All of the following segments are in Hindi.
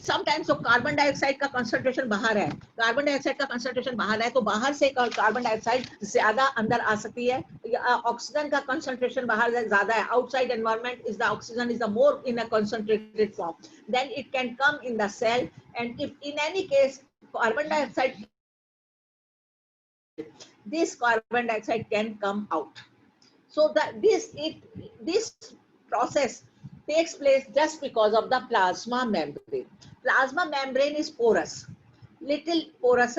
समटाइम्स तो कार्बन डाइऑक्साइड का कंसंट्रेशन बाहर है, कार्बन डाइऑक्साइड का कंसंट्रेशन बाहर है, तो बाहर से कार्बन डाइऑक्साइड ज्यादा अंदर आ सकती है, ऑक्सीजन का कंसंट्रेशन बाहर ज्यादा है, outside environment is the oxygen is the more in a concentrated form, then it can come in the cell, and if in any case carbon dioxide, this carbon dioxide can come out. So that this process takes place just because of the plasma membrane. Plasma membrane is porous, little porous,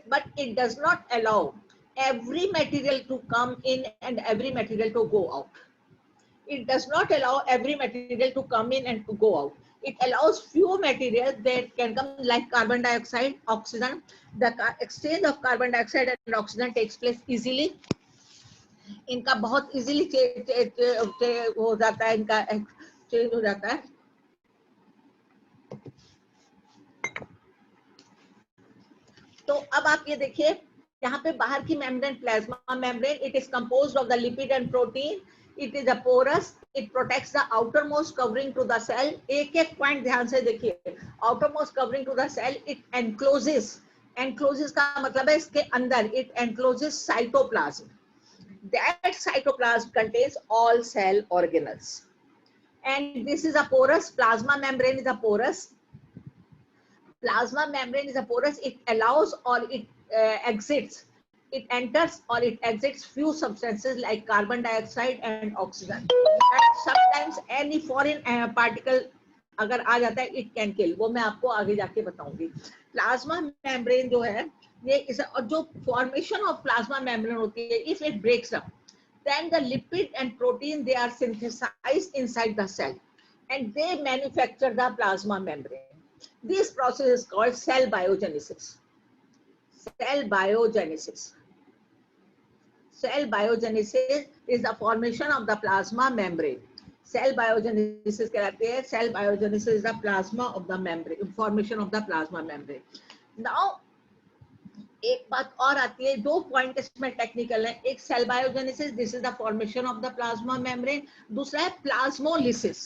but it does not allow every material to come in and every material to go out. It does not allow every material to come in and to go out. It allows few materials that can come like carbon dioxide, oxygen. The exchange of carbon dioxide and oxygen takes place easily. इनका बहुत इजीली हो जाता है, इनका चेंज हो जाता है. तो अब आप ये देखिए यहाँ पे बाहर की membrane, plasma membrane, it is composed of the lipid and protein, it is a porous, it protects the outer most covering to the cell. एक एक पॉइंट ध्यान से देखिए, outer most covering to the cell, it encloses, encloses का मतलब है इसके अंदर, it encloses cytoplasm. That cytoplasm contains all cell organelles, and this is a porous, plasma membrane is a porous, plasma membrane is a porous, it allows or it exits, it enters or it exits few substances like carbon dioxide and oxygen, and sometimes any foreign particle अगर आ जाता है, it can kill. वो मैं आपको आगे जाके बताऊंगी. प्लाज्मा मेम्ब्रेन जो है ये इस, और जो फॉर्मेशन ऑफ प्लाज्मा मेम्ब्रेन होती है, if it breaks up, then the lipid and protein, they are synthesized inside the cell and they manufacture the plasma membrane. This process is called cell biogenesis. Cell biogenesis. Cell biogenesis is the formation of the plasma membrane. Cell biogenesis कहलाते हैं. Cell biogenesis is the plasma of the membrane, formation of the plasma membrane. Now एक बात और आती है, दो पॉइंट इसमें टेक्निकल है. एक cell biogenesis, this is the formation of the plasma membrane. दूसरा है plasmolysis.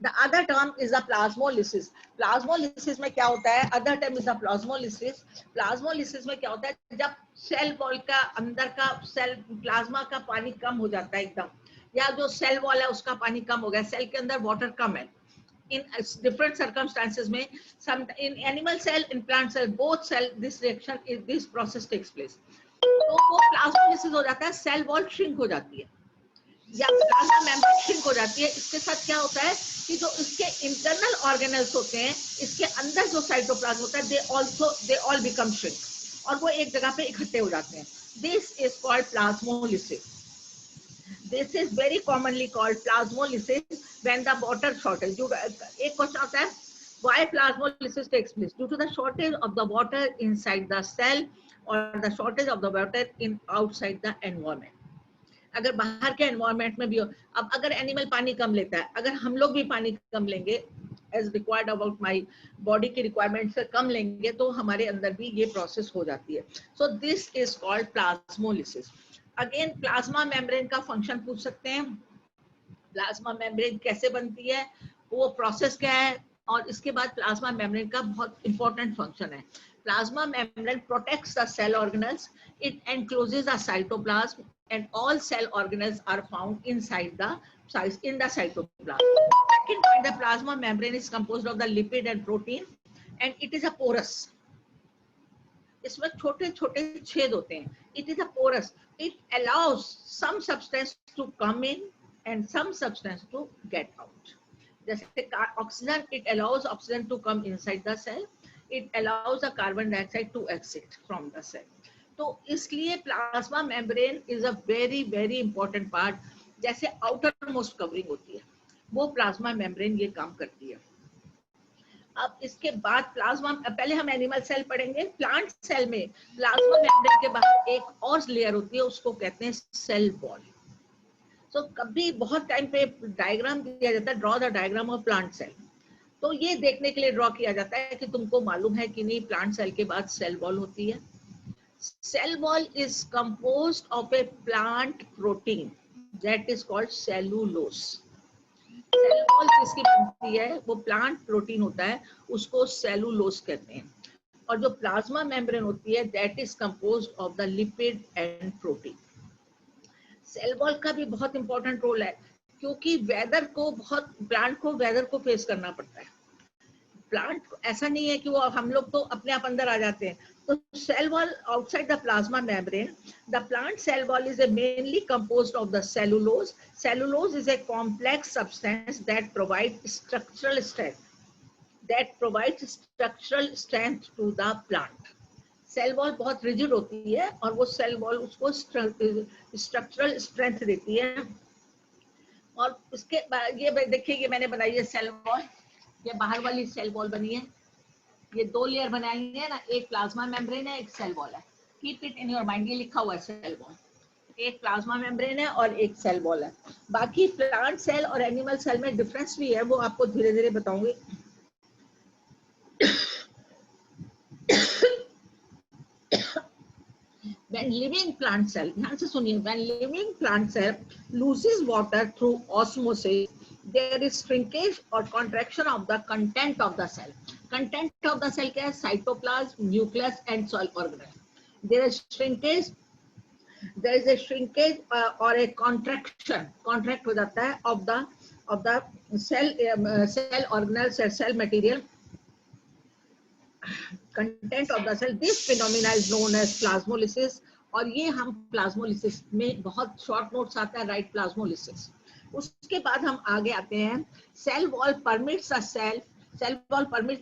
The other term is the plasmolysis. Plasmolysis में क्या होता है, other term is the plasmolysis. Plasmolysis में क्या होता है, जब सेल वॉल का अंदर का सेल प्लाज्मा का पानी कम हो जाता है एकदम, या जो सेल वॉल है उसका पानी कम हो गया, सेल के अंदर वाटर कम है, in different circumstances may some in animal cell, in plant cell, both cell, this reaction is, this process takes place. तो वो प्लाज्मोलिसिस हो जाता है, सेल वॉल श्रिंक हो जाती है या प्लाज्मा मेम्ब्रेन श्रिंक हो जाती है. इसके साथ क्या होता है कि जो इसके इंटरनल ऑर्गेनल्स होते हैं, इसके अंदर जो साइटोप्लाज्म होता है, दे ऑल बिकम श्रिंक और वो एक जगह पे इकट्ठे हो जाते हैं. This is called plasmolysis. This is very commonly called plasmolysis when the water shortage. एक क्वेश्चन आता है, why plasmolysis takes place? Due to the shortage of the water inside the cell or the shortage of the water in outside the environment. अगर बाहर के environment में भी हो, अब अगर एनिमल पानी कम लेता है, अगर हम लोग भी पानी कम लेंगे, as required about my body की requirement से कम लेंगे, तो हमारे अंदर भी ये process हो जाती है. So this is called plasmolysis. Again plasma membrane का फंक्शन पूछ सकते हैं. प्लाज्मा मेम्ब्रेन कैसे बनती है, वो प्रोसेस क्या है, और इसके बाद प्लाज्मा मेम्ब्रेन का बहुत इंपॉर्टेंट फंक्शन है. Plasma membrane protects the cell organelles, it encloses the cytoplasm and all cell organelles are found inside the cytoplasm. Second point, the plasma membrane is composed of the lipid and protein and it is a porous. इसमें छोटे छोटे छेद होते हैं. It is a porous, it allows some substance to come in and some substance to get out. जैसे oxygen, it allows oxygen to come inside the cell, it allows the carbon dioxide to exit from the cell. तो इसलिए plasma membrane is a very very important part. जैसे आउटर मोस्ट कवरिंग होती है, वो प्लाज्मा मेम्ब्रेन ये काम करती है. अब इसके बाद प्लाज्मा, पहले हम एनिमल सेल पढ़ेंगे. प्लांट सेल में प्लाज्मा मेम्ब्रेन के बाद एक और लेयर होती है, उसको कहते हैं सेल वॉल. सो कभी बहुत टाइम पे डायग्राम दिया जाता है, draw the diagram of plant cell. तो ये देखने के लिए ड्रॉ किया जाता है कि तुमको मालूम है कि नहीं प्लांट सेल के बाद सेल वॉल होती है. Cell wall is composed of a plant protein that is called cellulose. Cell wall जिसकी बनती है वो प्लांट प्रोटीन होता है, उसको सेलुलोज कहते हैं। और जो प्लाज्मा मेम्ब्रेन होती है that is composed of the lipid and protein. Cell wall का भी बहुत इंपॉर्टेंट रोल है, क्योंकि वेदर को बहुत प्लांट को वेदर को फेस करना पड़ता है। प्लांट ऐसा नहीं है कि वो हम लोग तो अपने आप अंदर आ जाते हैं। तो cell wall outside the plasma membrane, the plant cell wall is mainly composed of the cellulose. Cellulose is a complex substance that provide structural strength to the plant. Cell wall बहुत रिजिड होती है और वो सेल वॉल उसको स्ट्रक्चरल स्ट्रेंथ देती है। और उसके ये देखिए, ये मैंने बनाई है सेल वॉल, ये बाहर वाली सेल वॉल बनी है। ये 2 लेयर बनाई है ना, एक प्लाज्मा मेम्ब्रेन है, एक सेल वॉल है। Keep it in your mind, ये लिखा हुआ है सेल वॉल, एक प्लाज्मा मेम्ब्रेन है और एक सेल वॉल है। बाकी प्लांट सेल और एनिमल सेल में डिफरेंस भी है, वो आपको धीरे धीरे बताऊंगी। When living plant cell, ध्यान से सुनिए, when living plant cell loses water through osmosis, there is shrinkage or contraction of the content of the cell. Content of the cell क्या है? Cytoplasm, nucleus and cell organelle. There is shrinkage or a contraction, contract हो जाता है of the cell organelle, cell material, content of the cell. This phenomena is known as plasmolysis, और ये हम प्लाज्मोलिसिस में बहुत शॉर्ट नोट्स आता है, राइट प्लाज्मोलिसिस। उसके बाद हम आगे आते हैं, cell wall permits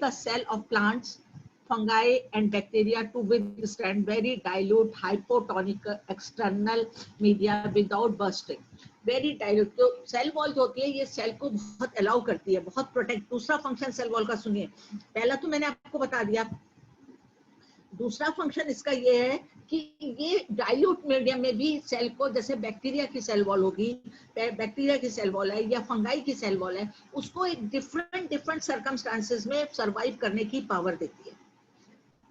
the cell of plants, fungi and bacteria to withstand very dilute hypotonic external media without bursting. Very dilute, तो सेल वॉल जो होती है ये सेल को बहुत अलाउ करती है, बहुत प्रोटेक्ट। दूसरा फंक्शन सेल वॉल का सुनिए, पहला तो मैंने आपको बता दिया, दूसरा फंक्शन इसका ये है कि ये डाइल्यूट मीडियम में भी सेल को, जैसे बैक्टीरिया की सेल वॉल होगी, बैक्टीरिया की सेल वॉल है या फंगाई की सेल वॉल है, उसको एक डिफरेंट सर्कमस्टांसेस में सरवाइव करने की पावर देती है।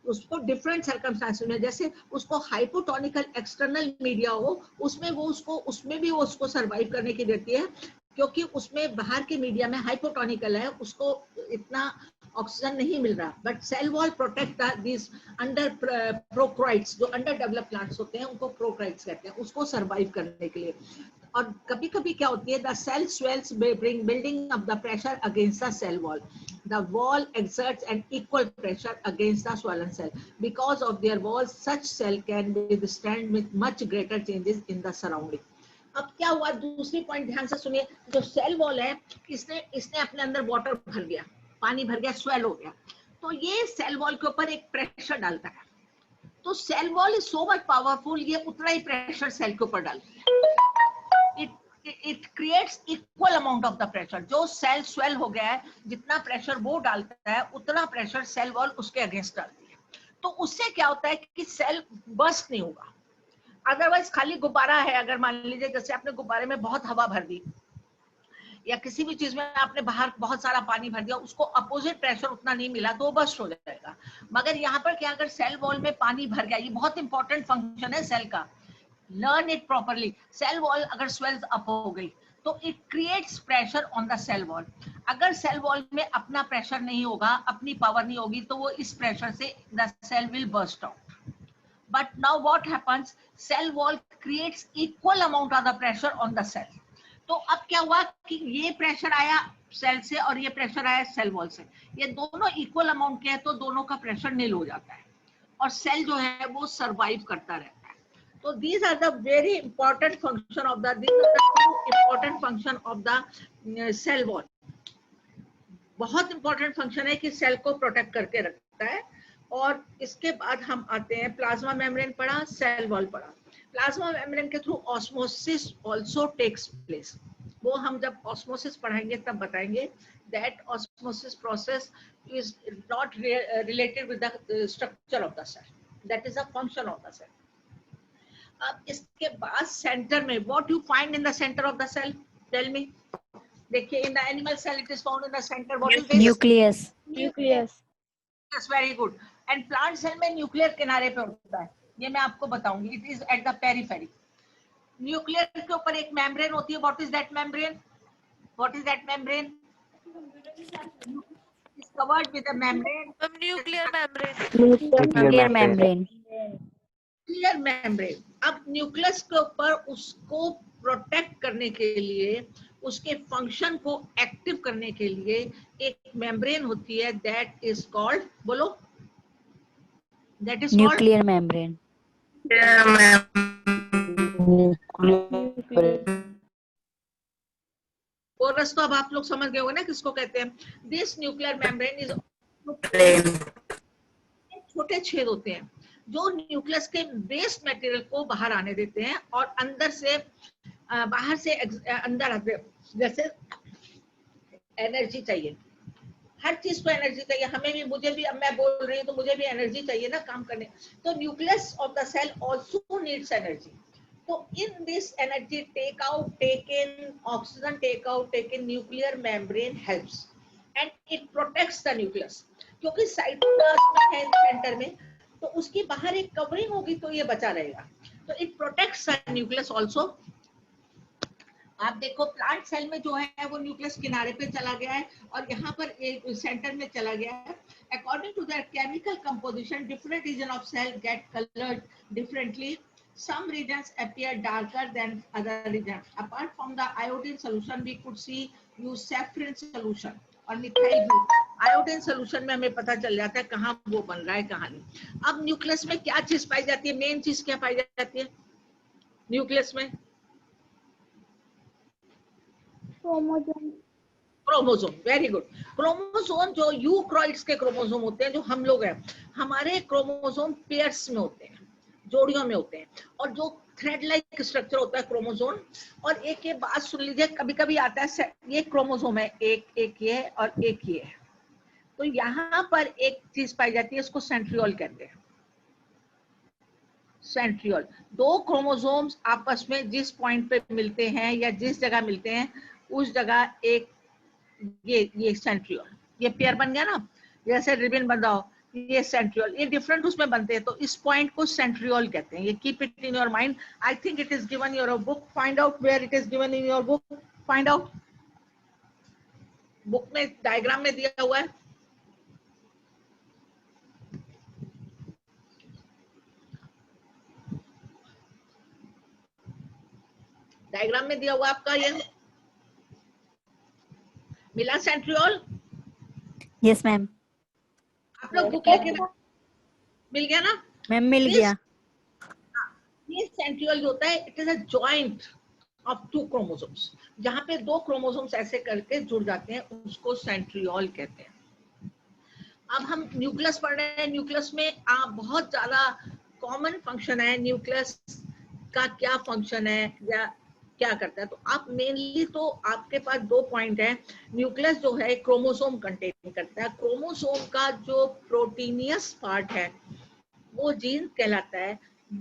उसको डिफरेंट सर्कमस्टांसेस में, जैसे उसको हाइपोटोनिकल एक्सटर्नल मीडिया हो, उसमें भी वो उसको सरवाइव करने की देती है, क्योंकि उसमें बाहर के मीडिया में हाइपोटोनिकल है, उसको इतना ऑक्सीजन नहीं मिल रहा। But cell wall protect this under prokaryotes, जो अंडर डेवलप प्लांट्स होते हैं उनको प्रोक्राइट्स कहते हैं, उसको सरवाइव करने के लिए। और कभी कभी क्या होती है, the cell swells building up the pressure against the cell wall, the wall exerts an equal pressure against the swollen cell. Because of their walls, such cell can withstand with much greater changes in the surrounding. अब क्या हुआ, दूसरी पॉइंट ध्यान से सुनिए, जो सेल वॉल है इसने अपने अंदर वाटर भर गया, पानी भर गया, स्वेल हो गया, तो ये सेल वॉल के ऊपर एक प्रेशर डालता है। तो cell wall is so much powerful, ये उतना ही प्रेशर सेल के ऊपर डालती है। It creates equal amount of the pressure. जो सेल स्वेल हो गया है, जितना प्रेशर वो डालता है उतना प्रेशर सेल वॉल उसके अगेंस्ट डालती है। तो उससे क्या होता है कि सेल बर्स्ट नहीं होगा। अदरवाइज खाली गुब्बारा है, अगर मान लीजिए जैसे आपने गुब्बारे में बहुत हवा भर दी, या किसी भी चीज में आपने बाहर बहुत सारा पानी भर दिया, उसको अपोजिट प्रेशर उतना नहीं मिला तो वो बर्स्ट हो जाएगा। मगर यहाँ पर क्या, अगर सेल वॉल में पानी भर गया, ये बहुत इंपॉर्टेंट फंक्शन है सेल का, learn it properly. Cell wall अगर स्वेल्स अप हो गई तो it creates pressure on the cell wall. अगर सेल वॉल में अपना प्रेशर नहीं होगा, अपनी पावर नहीं होगी, तो वो इस प्रेशर से the cell will burst out. But now what happens, cell wall creates equal amount of the pressure on the cell. तो अब क्या हुआ कि ये प्रेशर आया सेल से और ये प्रेशर आया सेल वॉल से, ये दोनों इक्वल अमाउंट के हैं, तो दोनों का प्रेशर नील हो जाता है और सेल जो है वो सरवाइव करता रहता है। So these are the very important function of the, these are the two important function of the cell wall. बहुत important function है कि सेल को प्रोटेक्ट करके रखता है। और इसके बाद हम आते हैं, प्लाज्मा मेम्ब्रेन पढ़ा, सेल वॉल पढ़ा। प्लाज्मा मेम्ब्रेन के through osmosis also takes place, वो हम जब ऑस्मोसिस पढ़ाएंगे तब बताएंगे। That osmosis process is not related with the structure of the cell, that is a function of the cell. अब इसके बाद सेंटर में, what you find in the centre of the cell, tell me. देखिए, in the animal cell it is found in the centre, what is this? Nucleus. Yes, very good. And plant cell में न्यूक्लियर किनारे पे होता है, ये मैं आपको बताऊंगी। It is at the periphery. Nuclear के ऊपर एक मेम्ब्रेन होती है, what is that membrane? What is that membrane? It's covered with a membrane. Nuclear membrane. Nuclear membrane. Nuclear membrane. अब न्यूक्लियस के ऊपर उसको प्रोटेक्ट करने के लिए, उसके फंक्शन को एक्टिव करने के लिए एक मेम्ब्रेन होती है, दैट इज कॉल्ड, बोलो, that is called Nuclear membrane. Chorus. तो अब आप लोग समझ गए होंगे ना किसको कहते हैं. दिस न्यूक्लियर मेम्ब्रेन इज, छोटे छेद होते हैं जो न्यूक्लियस के वेस्ट मटेरियल को बाहर आने देते हैं और अंदर से बाहर से अंदर आते हैं. जैसे एनर्जी चाहिए, हर चीज को एनर्जी चाहिए, हमें भी, मुझे भी. अब मैं बोल रही हूँ तो मुझे भी एनर्जी चाहिए ना काम करने. तो nucleus of the cell also needs energy. तो in this energy take out, take in, oxygen take out, take in, nuclear membrane helps and it protects the nucleus. क्योंकि साइटोप्लाज्म है सेंटर में, तो उसकी बाहर एक कवरिंग होगी तो ये बचा रहेगा. तो it protects the nucleus also. आप देखो प्लांट सेल में जो है वो न्यूक्लियस किनारे पे चला गया है और यहाँ पर एक सेंटर में चला गया है. According to that chemical composition, different region of cell get coloured differently. Some regions appear darker than other regions. Apart from the iodine solution, we could see use saffron solution और मिथाइल ग्रुप. आयोडीन सोल्यूशन में हमें पता चल जाता है कहाँ वो बन रहा है, कहाँ नहीं. अब न्यूक्लियस में क्या चीज पाई जाती है, मेन चीज क्या पाई जाती है न्यूक्लियस में? क्रोमोसोम. Very good. क्रोमोसोम जो यूक्रोइड्स के क्रोमोसोम होते हैं, जो हम लोग हैं, हमारे क्रोमोसोम पेयर्स में होते हैं, जोड़ियों में होते हैं. और जो थ्रेड लाइक स्ट्रक्चर होता है क्रोमोसोम. और एक ये बात सुन लीजिए, कभी कभी आता है ये क्रोमोसोम है, एक ये और एक ये है, तो यहाँ पर एक चीज पाई जाती है, उसको सेंट्रियोल कहते हैं. सेंट्रियोल. दो क्रोमोसोम्स आपस में जिस पॉइंट पे मिलते हैं या जिस जगह मिलते हैं उस जगह एक ये सेंट्रियोल, ये पेयर बन गया ना, जैसे रिबन बन रहा हो, ये सेंट्रियोल. ये डिफरेंट उसमें बनते हैं, तो इस पॉइंट को सेंट्रियोल कहते हैं. ये keep it in your mind. I think it is given your book. Find out where it is given in your book. Find out. Book में डायग्राम में दिया हुआ है. डायग्राम में दिया हुआ आपका ये मिला सेंट्रियोल. Yes ma'am. आप लोग बुक लेके मिल गया ना मैम मिल गया. ये सेंट्रियोल जो होता है, it is a joint of to chromosomes. जहां पे दो क्रोमोसोम्स ऐसे करके जुड़ जाते हैं उसको सेंट्रियोल कहते हैं. अब हम न्यूक्लियस पढ़ रहे हैं. न्यूक्लियस में बहुत ज्यादा कॉमन फंक्शन है. न्यूक्लियस का क्या फंक्शन है या क्या करता है, तो आप मेनली तो आपके पास दो पॉइंट है. न्यूक्लियस जो है क्रोमोसोम कंटेन करता है. क्रोमोसोम का जो प्रोटीनियस पार्ट है वो जीन कहलाता है.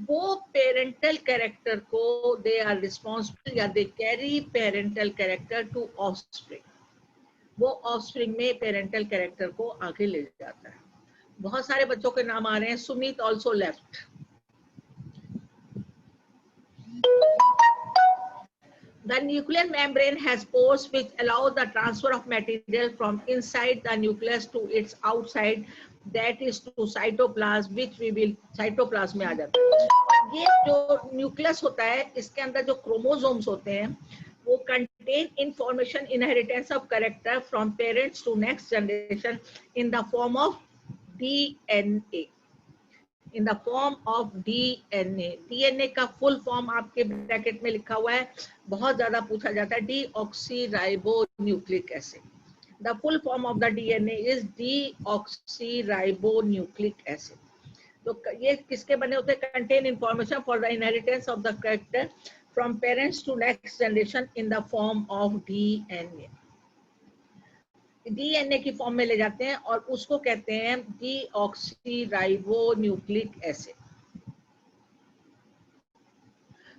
वो पेरेंटल कैरेक्टर को, दे आर रिस्पॉन्सिबल या they carry parental character to offspring. वो ऑफस्प्रिंग में पेरेंटल कैरेक्टर को आगे ले जाता है. बहुत सारे बच्चों के नाम आ रहे हैं. Sumit also left. The nuclear membrane has pores which allow the transfer of material from inside the nucleus to its outside, that is to cytoplasm, which we will cytoplasm में आ जाता है. ये जो न्यूक्लियस होता है इसके अंदर जो क्रोमोसोम्स होते हैं वो contain information inheritance of character from parents to next generation in the form of DNA. In the form of DNA. DNA का फुल फॉर्म आपके ब्रैकेट में लिखा हुआ है, बहुत ज्यादा पूछा जाता है. Deoxyribonucleic acid. The full form of the DNA is deoxyribonucleic acid. तो ये किसके बने होते हैं? Contain information for the inheritance of the character from parents to next generation in the form of DNA. DNA की फॉर्म में ले जाते हैं और उसको कहते हैं deoxyribonucleic acid.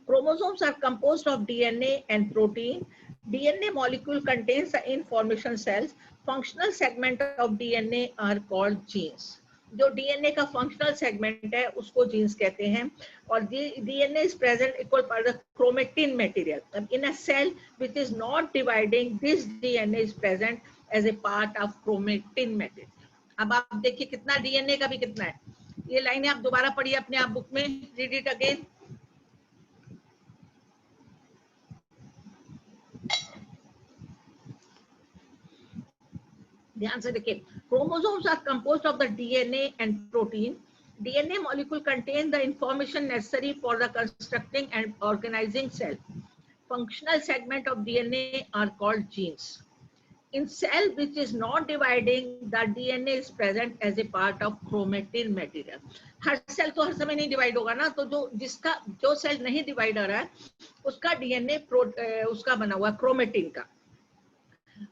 Chromosomes are composed of DNA and protein. DNA molecule contains the information cells. Functional segment of DNA are called genes. जो डीएनए का फंक्शनल सेगमेंट है उसको जीन्स कहते हैं, और DNA is present equal part of chromatin material in a cell which is not dividing, this DNA is present as a part of chromatin material. अब आप देखिए कितना डीएनए का भी कितना है, ये लाइनें आप दोबारा पढ़िए अपने आप बुक में, रीड इट अगेन। ध्यान से देखिए, chromosomes are composed of the DNA and protein. DNA molecule contain the information necessary for the constructing and organizing cell. Functional segment of DNA are called genes. In cell which is not dividing, the DNA is present as a part of chromatin material. हर सेल तो हर समय नहीं डिवाइड होगा ना, तो जो सेल नहीं डिवाइड हो रहा है उसका डीएनए उसका बना हुआ क्रोमेटिन का।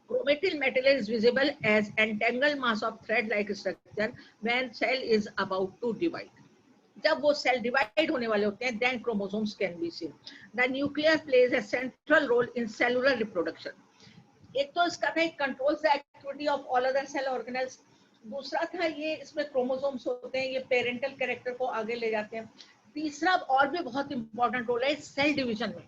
Chromatin material is visible as entangled mass of thread-like structure when cell is about to divide. जब वो सेल डिवाइड होने वाले होते हैं, then chromosomes can be seen. The nucleus plays a central role in cellular reproduction. एक तो इसका था controls the activity of all other cell organelles, दूसरा था ये इसमें क्रोमोसोम्स होते हैं, ये पेरेंटल कैरेक्टर को आगे ले जाते हैं, तीसरा और भी बहुत इंपॉर्टेंट रोल है सेल डिवीजन में,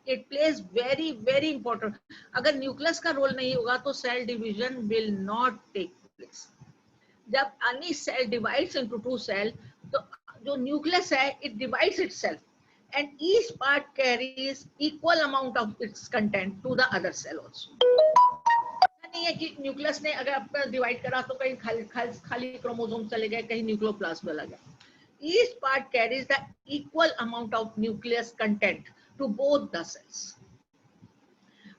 it plays very very important. अगर न्यूक्लियस का रोल नहीं होगा तो cell division will not take place. जब any cell divides into two cell, तो जो न्यूक्लियस है it divides itself and each part carries equal amount of its content to the other cell also. नहीं है कि न्यूक्लियस ने अगर आपका डिवाइड करा तो कहीं खाली क्रोमोसोम चले गए, कहीं न्यूक्लियोप्लास्ट में लगा। Each part carries the equal amount of nucleus content to both the cells.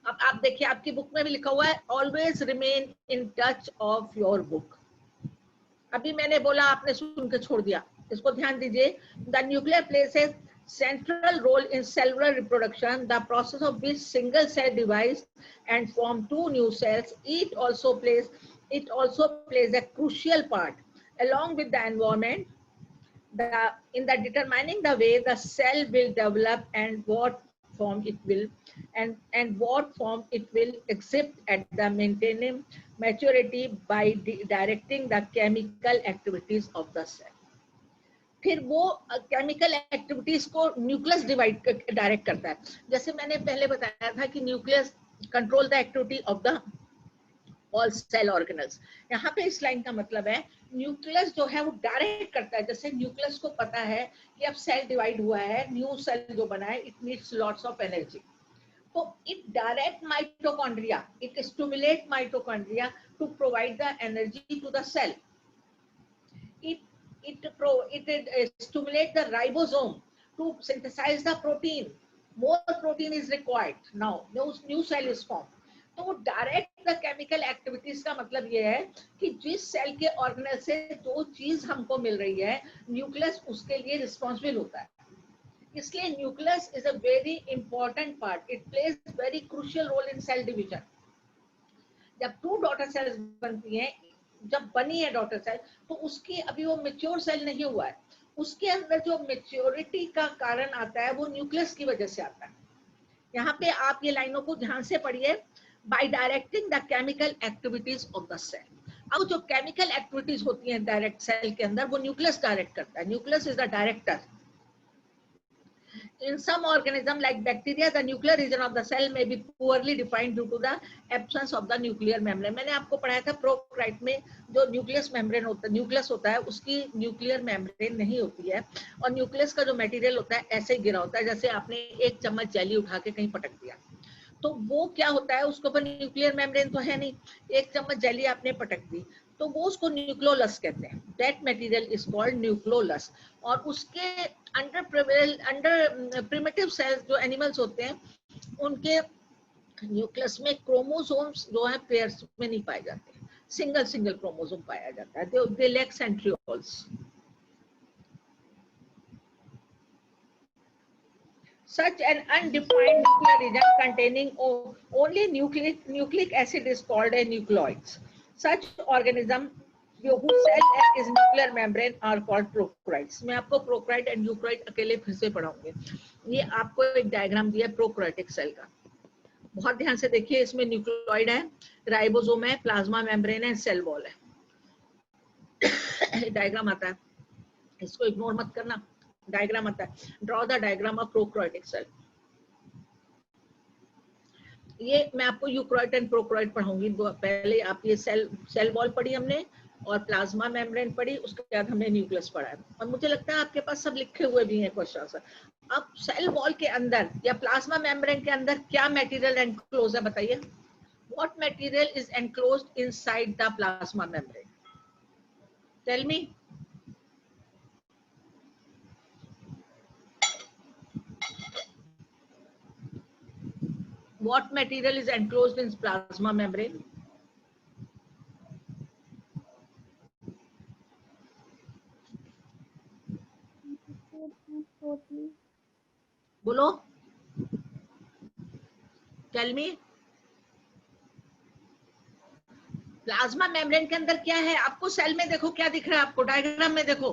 अब आप देखिए आपकी बुक में भी लिखा हुआ है always remain in touch of your book. अभी मैंने बोला आपने सुन के छोड़ दिया, इसको ध्यान दीजिए। The nucleus plays central role in cellular reproduction, the process of which single cell divides and form two new cells. It also plays a crucial part along with the environment in the determining the way the cell will develop and what form it will exhibit at the maintaining maturity by directing the chemical activities of the cell. फिर वो केमिकल एक्टिविटीज को न्यूक्लियस डायरेक्ट करता है। जैसे मैंने पहले बताया था कि nucleus control the activity of the all cell organelles. यहाँ पे इस लाइन का मतलब है न्यूक्लियस जो है वो डायरेक्ट करता है। जैसे न्यूक्लियस को पता है कि अब सेल डिवाइड हुआ है, न्यू सेल जो बना है, it needs lots of energy, तो it direct mitochondria, it stimulate mitochondria to provide the energy to the cell. It stimulates the ribosome to synthesize the protein. More protein is required. Now, new cell is formed. तो डायरेक्ट द केमिकल एक्टिविटीज का मतलब ये है कि जिस सेल के ऑर्गेनल से जो चीज हमको मिल रही है, न्यूक्लियस उसके लिए रिस्पॉन्सिबल होता है। इसलिए nucleus is a very important part, it plays very crucial role in cell division. जब टू डॉटर सेल्स बनती हैं, जब बनी है डॉटर सेल, तो उसकी अभी वो मैच्योर सेल नहीं हुआ है, उसके अंदर जो मैच्योरिटी का कारण आता है वो न्यूक्लियस की वजह से आता है। यहाँ पे आप ये लाइनों को ध्यान से पढ़िए, by directing the chemical activities of the cell. अब जो केमिकल एक्टिविटीज होती हैं डायरेक्ट सेल के अंदर, वो न्यूक्लियस डायरेक्ट करता है, nucleus is the director. In some organisms like bacteria, the nuclear region of the cell may be poorly defined due to the absence of the nuclear membrane. मैंने आपको पढ़ाया था प्रोकैरियोट में जो न्यूक्लियस होता है उसकी न्यूक्लियर मेम्ब्रेन नहीं होती है, और न्यूक्लियस का जो मटेरियल होता है ऐसे ही गिरा होता है, जैसे आपने एक चम्मच जेली उठा के कहीं पटक दिया, तो वो क्या होता है, उसके ऊपर न्यूक्लियर मेम्ब्रेन तो है नहीं, एक चम्मच जेली आपने पटक दी, तो वो उसको न्यूक्लियोलस कहते हैं। That material is called nucleolus. और उसके अंडर प्रिमिटिव सेल्स जो एनिमल्स होते हैं, उनके न्यूक्लियस में क्रोमोसोम्स जो है पेयर्स में नहीं पाए जाते, सिंगल क्रोमोसोम पाया जाता है, they lack centrioles. Such an undefined nuclear region containing only nucleic acid is called a nucleoids. Such organism whose cell is nuclear membrane are called prokaryotes. मैं आपको प्रोकैरियोट एंड यूकैरियोट अकेले फिर से पढ़ाऊंगी। ये आपको एक डायग्राम दिया है प्रोकैरियोटिक सेल का, बहुत ध्यान से देखिए। इसमें न्यूक्लियोइड है, राइबोसोम है, प्लाज्मा मेम्ब्रेन है, सेल वॉल है। डायग्राम आता है, इसको इग्नोर मत करना। डायग्राम आता है, draw the diagram of prokaryotic cell. ये मैं आपको यूकैरियोट एंड प्रोकैरियोट पढ़ाऊंगी। पहले आप ये सेल वॉल पढ़ी हमने और प्लाज्मा मेम्ब्रेन पढ़ी, उसके बाद हमने न्यूक्लियस पढ़ा है। और मुझे लगता है आपके पास सब लिखे हुए भी हैं क्वेश्चन आंसर। अब सेल वॉल के अंदर या प्लाज्मा मेम्ब्रेन के अंदर क्या मटेरियल एनक्लोज है बताइए? What material is enclosed inside the plasma membrane? Tell me. What material is enclosed in plasma membrane? बोलो, टेल मी। प्लाज्मा मेम्ब्रेन के अंदर क्या है? आपको सेल में देखो क्या दिख रहा है, आपको डायग्राम में देखो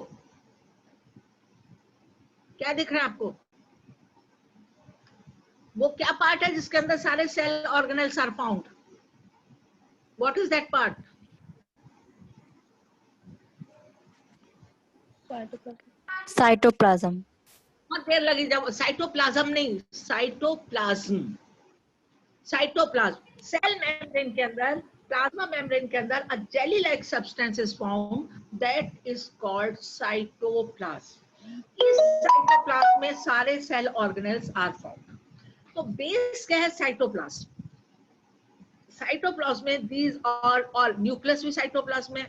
क्या दिख रहा है आपको? वो क्या पार्ट है जिसके अंदर सारे cell organelles are found? What is that part? Cytoplasm. बहुत देर लगी, जब साइटोप्लाज्म नहीं, साइटोप्लाज्म। साइटोप्लाज्म सेल मेम्ब्रेन के अंदर, प्लाज्मा मेम्ब्रेन के अंदर a jelly like substance is found, that is called cytoplasm. इस साइटोप्लाज्म में सारे सेल ऑर्गेनेल्स आर फाउंड। तो बेस क्या है? साइटोप्लाज्म। साइटोप्लाज्म में दीज और न्यूक्लियस भी साइटोप्लाज्म में।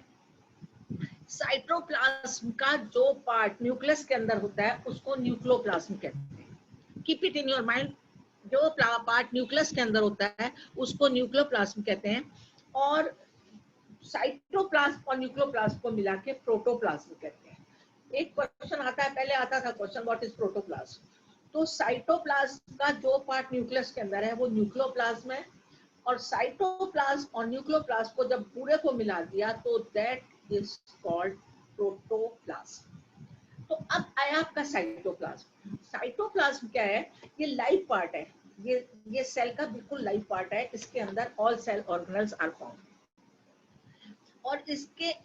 साइटोप्लाज्म का जो पार्ट न्यूक्लियस के अंदर होता है उसको न्यूक्लियोप्लाज्म कहते हैं। Keep it in your mind, जो पार्ट न्यूक्लियस के अंदर होता है उसको न्यूक्लियोप्लाज्म कहते हैं। और साइटोप्लाज्म और न्यूक्लियोप्लाज्म को मिला के प्रोटोप्लाज्म कहते हैं। एक क्वेश्चन आता है, पहले आता था क्वेश्चन, व्हाट इज प्रोटोप्लाज्म? तो साइटोप्लाज्म का जो पार्ट न्यूक्लियस के अंदर है वो न्यूक्लियोप्लाज्म है, और साइटोप्लाज्म और न्यूक्लियोप्लाज्म को जब पूरे को मिला दिया तो दैट इज कॉल्ड प्रोटोप्लाज्म। तो अब आया आपका साइटोप्लाज्म। साइटोप्लाज्म क्या है? ये लाइव पार्ट है, ये सेल का बिल्कुल लाइव पार्ट है। इसके अंदर all cell organelles are found. और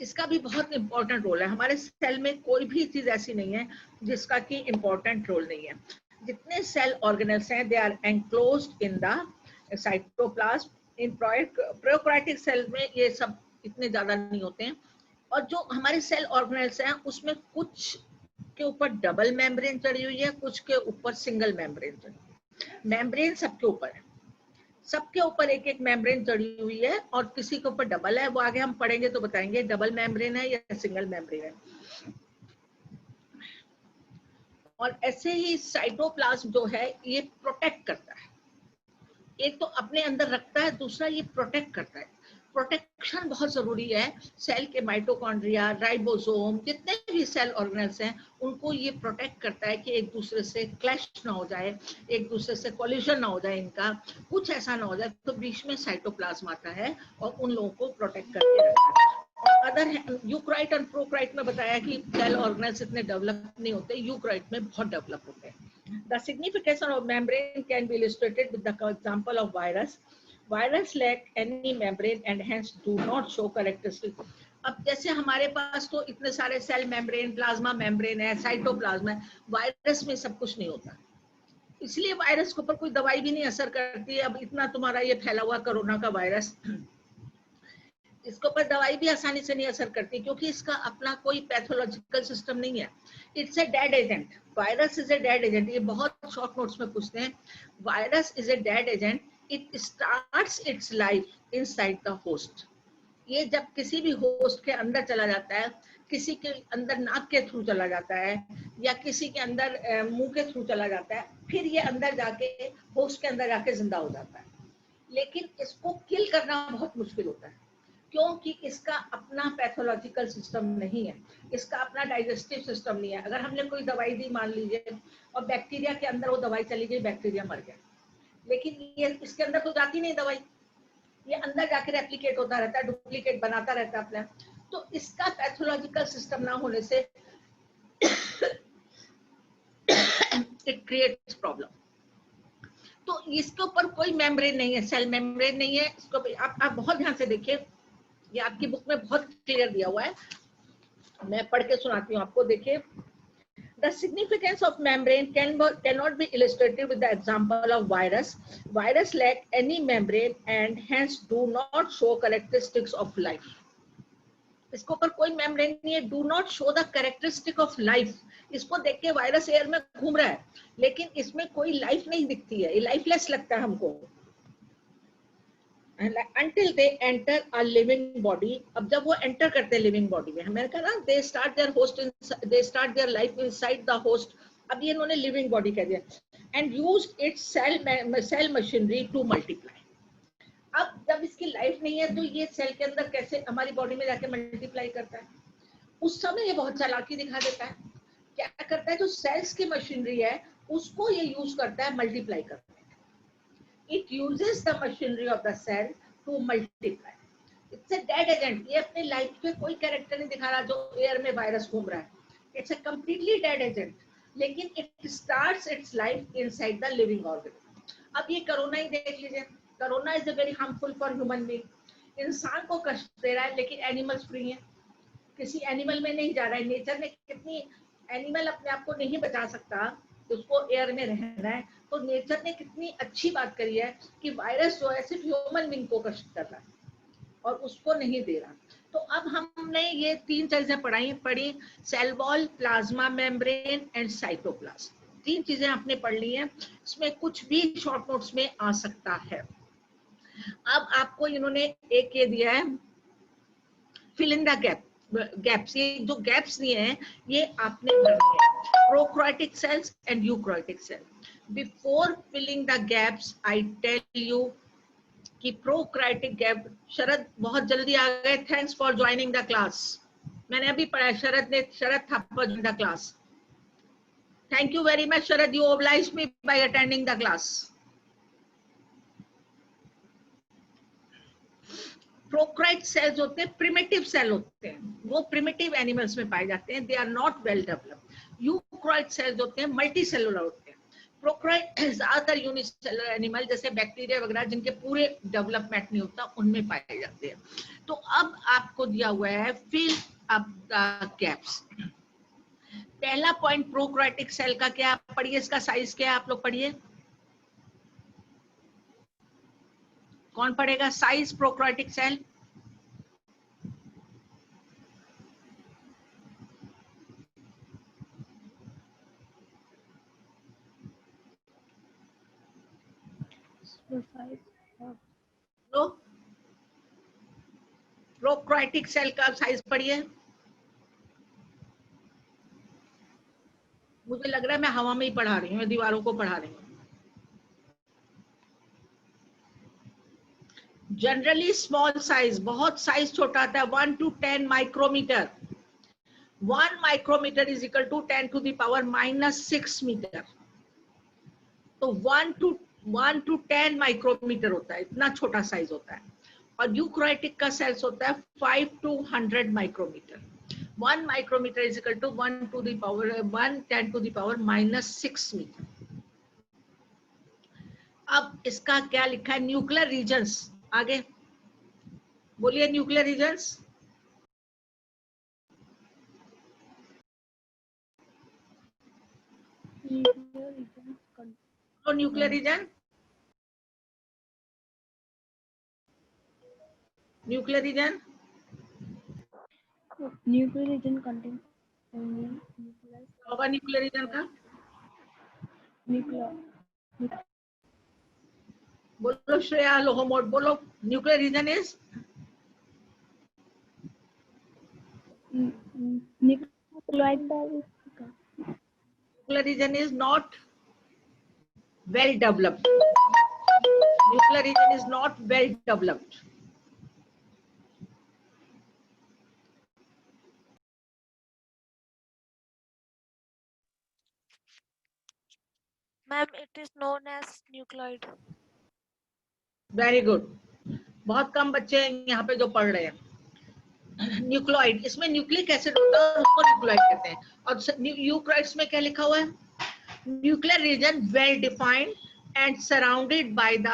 इसका भी बहुत इंपॉर्टेंट रोल है। हमारे सेल में कोई भी चीज ऐसी नहीं है जिसका की इंपॉर्टेंट रोल नहीं है। जितने सेल ऑर्गेनेल्स हैं they are enclosed in the cytoplasm. इन प्रोकैरियोटिक सेल में ये सब इतने ज्यादा नहीं होते हैं। और जो हमारे सेल ऑर्गेनेल्स हैं उसमें कुछ के ऊपर डबल मेम्ब्रेन चढ़ी हुई है, कुछ के ऊपर सिंगल मेम्ब्रेन चढ़ी हुई है। मेम्ब्रेन सबके ऊपर है, सबके ऊपर एक एक मेम्ब्रेन चढ़ी हुई है, और किसी के ऊपर डबल है, वो आगे हम पढ़ेंगे तो बताएंगे डबल मेम्ब्रेन है या सिंगल मेम्ब्रेन है। और ऐसे ही साइटोप्लाज्म जो है ये प्रोटेक्ट करता है, एक तो अपने अंदर रखता है, दूसरा ये प्रोटेक्ट करता है। प्रोटेक्शन बहुत जरूरी है। सेल के माइटोकॉन्ड्रिया, राइबोसोम, जितने भी सेल ऑर्गेनेल्स हैं उनको ये प्रोटेक्ट करता है कि एक दूसरे से क्लैश ना हो जाए, एक दूसरे से कोलिजन ना हो जाए, इनका कुछ ऐसा ना हो जाए। तो बीच में साइटोप्लाज्म आता है और उन लोगों को प्रोटेक्ट करके रखता है। और अदर यूकैरियोट एंड प्रोकैरियोट में बताया कि सेल ऑर्गेनेल्स इतने डेवलप नहीं होते, यूकैरियोट में बहुत डेवलप होते हैं। The signification of membrane can be illustrated with the example of virus. Virus lack any membrane and hence do not show characteristics. अब जैसे हमारे पास तो इतने सारे सेल मेम्ब्रेन, प्लाज्मा मेम्ब्रेन है, साइटोप्लाज्म है, वायरस में सब कुछ नहीं होता। इसलिए वायरस के ऊपर कोई दवाई भी नहीं असर करती है। अब इतना तुम्हारा ये फैला हुआ कोरोना का वायरस, इसके ऊपर दवाई भी आसानी से नहीं असर करती क्योंकि इसका अपना कोई पैथोलॉजिकल सिस्टम नहीं है। It's a dead agent. Virus is a dead agent. ये बहुत शॉर्ट नोट्स में पूछते हैं। Virus is a dead agent. It starts it's life inside the host. ये जब किसी भी होस्ट के अंदर चला जाता है, किसी के अंदर नाक के थ्रू चला जाता है या किसी के अंदर मुंह के थ्रू चला जाता है, फिर ये अंदर जाके होस्ट के अंदर जाके जिंदा हो जाता है। लेकिन इसको किल करना बहुत मुश्किल होता है क्योंकि इसका अपना पैथोलॉजिकल सिस्टम नहीं है, इसका अपना डाइजेस्टिव सिस्टम नहीं है। अगर हमने कोई दवाई दी मान लीजिए और बैक्टीरिया के अंदर वो दवाई चली गई, बैक्टीरिया मर गया, लेकिन ये इसके अंदर तो जाती नहीं दवाई, ये अंदर जाके रेप्लिकेट होता रहता है, डुप्लीकेट बनाता रहता है अपना। तो इसका पैथोलॉजिकल सिस्टम ना होने से इट क्रिएट्स प्रॉब्लम। तो इसके ऊपर कोई मेम्ब्रेन नहीं है, सेल मेम्ब्रेन नहीं है। इसको आप बहुत ध्यान से देखिए, ये आपकी बुक में बहुत क्लियर दिया हुआ है। मैं पढ़ के सुनाती हूँ आपको, देखिए। The significance of membrane cannot be illustrated with the example of virus. Virus lack any membrane and hence do not show characteristics of life. इसके ऊपर कोई मेम्ब्रेन नहीं है. Do not show the characteristic of life. इसको देख के वायरस एयर में घूम रहा है, लेकिन इसमें कोई लाइफ नहीं दिखती है, ये लाइफलेस लगता है हमको. Until they enter a living body. अब जब वो एंटर करते हैं लिविंग बॉडी में, मैंने कहा ना they start their life inside the host. अब ये इन्होंने लिविंग बॉडी कह दिया. And use its cell machinery to multiply. अब जब इसकी लाइफ नहीं है तो ये सेल के अंदर कैसे हमारी बॉडी में जाके मल्टीप्लाई करता है. उस समय ये बहुत चालाकी दिखा देता है. क्या करता है, जो सेल्स की मशीनरी है उसको ये यूज करता है मल्टीप्लाई करने. It uses the machinery of the cell to multiply. It's a dead agent. ये अपने लाइफ पे कोई कैरेक्टर नहीं दिखा रहा जो एयर में वायरस घूम रहा है. It's a completely dead agent. लेकिन it starts its life inside the living organism. अब ये कोरोना ही देख लीजिए. Corona is a very harmful for human being. इंसान को कष्ट दे रहा है, लेकिन एनिमल्स फ्री हैं. किसी एनिमल में नहीं जा रहा है. नेचर ने कितनी, एनिमल अपने आप को नहीं बचा सकता, उसको एयर में रहना है, तो नेचर ने कितनी अच्छी बात करी है कि वायरस जो है सिर्फ ह्यूमन बीइंग को कष्ट कर रहा है और उसको नहीं दे रहा. तो अब हमने ये 3 चीजें पढ़ी, cell wall, plasma membrane and cytoplasm. 3 चीजें आपने पढ़ ली हैं. इसमें कुछ भी शॉर्ट नोट्स में आ सकता है. अब आपको इन्होंने एक ये दिया है, फिल इन द गैप्स. ये जो गैप्स दिए हैं ये आपने भरने हैं. Prokaryotic cells and eukaryotic cell. Before filling the gaps I tell you कि प्रोकैरियोटिक गैप. शरद बहुत जल्दी आ गए. Thanks for joining the class. मैंने अभी पढ़ा, Sharad Thapa join the class. Thank you very much Sharad, you oblige me by attending the class. Prokaryote cells होते हैं, प्रिमिटिव सेल होते हैं, वो प्रिमिटिव एनिमल्स में पाए जाते हैं. They are not well developed. Eukaryote cells होते हैं, मल्टी सेलुलर होते हैं. प्रोकैरियोट ज्यादातर यूनिसेलुलर एनिमल जैसे बैक्टीरिया वगैरह जिनके पूरे डेवलपमेंट नहीं होता उनमें पाए जाते हैं. तो अब आपको दिया हुआ है फिल अप द गैप्स. पहला पॉइंट प्रोकैरियोटिक सेल का क्या, पढ़िए. इसका साइज क्या है, आप लोग पढ़िए. कौन पढ़ेगा size prokaryotic cell? Prokaryotic cell का साइज पढ़िए. मुझे लग रहा है मैं हवा में ही पढ़ा रही हूँ, मैं दीवारों को पढ़ा रही हूँ. जनरली स्मॉल साइज, बहुत साइज छोटा आता है. 1 to 10 micrometre. 1 micrometre is equal to 10 to the power -6 metre. तो 1 to 10 माइक्रोमीटर होता है, इतना छोटा साइज होता है. और यूकैरियोटिक का सेल्स होता है 5 to 100 micrometre. 1 micrometre is equal to 10 to the power -6 metre. अब इसका क्या लिखा है, न्यूक्लियर रीजन्स. आगे बोलिए nuclear regions. Nuclear region, nuclear region contains nucleus. होगा. न्यूक्लियर रीजन का बोलो श्रेया लोहोमोट, बोलो. Nuclear region is nuclear region is not well developed. Nuclear region is not well developed. Ma'am, it is known as nucleoid. Very good. बहुत कम बच्चे यहाँ पे जो पढ़ रहे हैं. न्यूक्लियोइड, इसमें न्यूक्लिक एसिड होता है, उसको न्यूक्लियोइड कहते हैं. और यूकैरियोट्स में क्या लिखा हुआ है, nuclear region well defined and surrounded by the,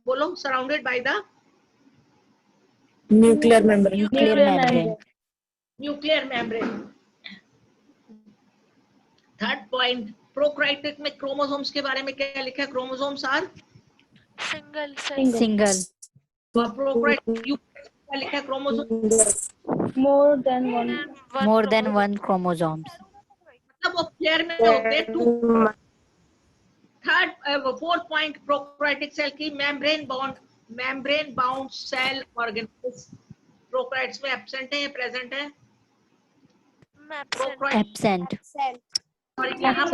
बोलो surrounded by the Nuclear membrane. Nuclear membrane. Third point, prokaryotic में क्रोमोसोम्स के बारे में क्या लिखा है? Chromosomes are Single cell. Single. Prokaryotic क्या लिखा है? Chromosome More than one. More than one chromosomes. मतलब वो पेयर में होते हैं, two. Third fourth point prokaryotic cell की, membrane bound cell organelles prokaryotes में एब्सेंट है या प्रेजेंट है? Absent. और यहाँ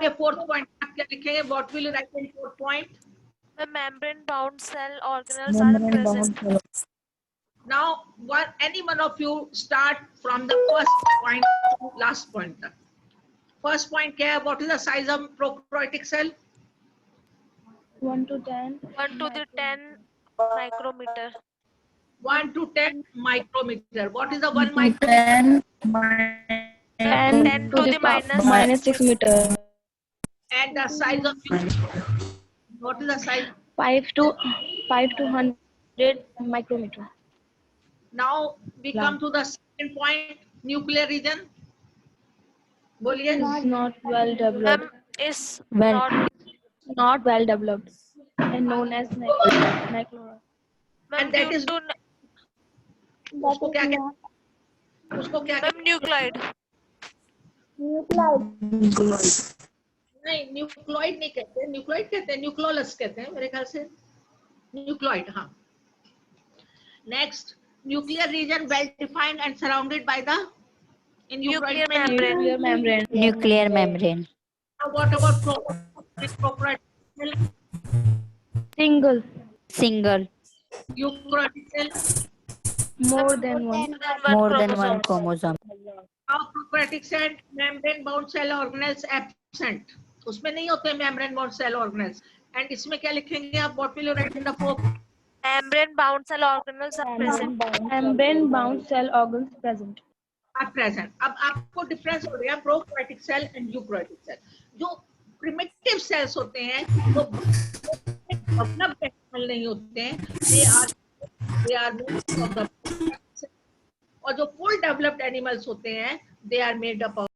पे फोर्थ पॉइंट आप क्या लिखेंगे? What will you right in fourth point? The membrane-bound cell organelles are present. Now, any one of you start from the first point to last point. First point क्या है? What is the size of prokaryotic cell? 1 to 10. 1 to the 10 micrometer. 1 to 10 micrometer. What is the 1 micrometer? 10 to the minus 6 meter. And the size of what is the size? 5 to 100 micrometer. Now we come to the second point, nuclear region. बोलिए। Is not well developed. Is Well, Not well developed and known as nuclear. And that is उसको क्या कहते हैं? उसको क्या कहते nucleoid. हैं? नहीं, न्यूक्लॉइड नहीं कहते, न्यूक्लॉइड कहते हैं, न्यूक्लियोलस कहते हैं मेरे ख्याल से, न्यूक्लॉइड। हाँ। Next, nuclear region well defined and surrounded by the Nuclear membrane. Nuclear membrane. nuclear membrane. What about prokaryotic cell? Single. Single. Eukaryotic cell? More than one. More than one chromosome. Now prokaryotic cell, membrane bound cell organelles absent. उसमें नहीं होते membrane bound cell organelles. And इसमें क्या लिखेंगे आप? What will you write in the fourth? Membrane-bound cell organelles are present. Membrane bound cell organs present. Are present. अब आपको डिफरेंस हो गया prokaryotic cell and eukaryotic cell. जो प्रिमिटिव सेल्स होते हैं वो डेवलप्ड एनिमल नहीं होते हैं, they are made of the, और जो फुल डेवलप्ड एनिमल्स होते हैं दे आर मेड अप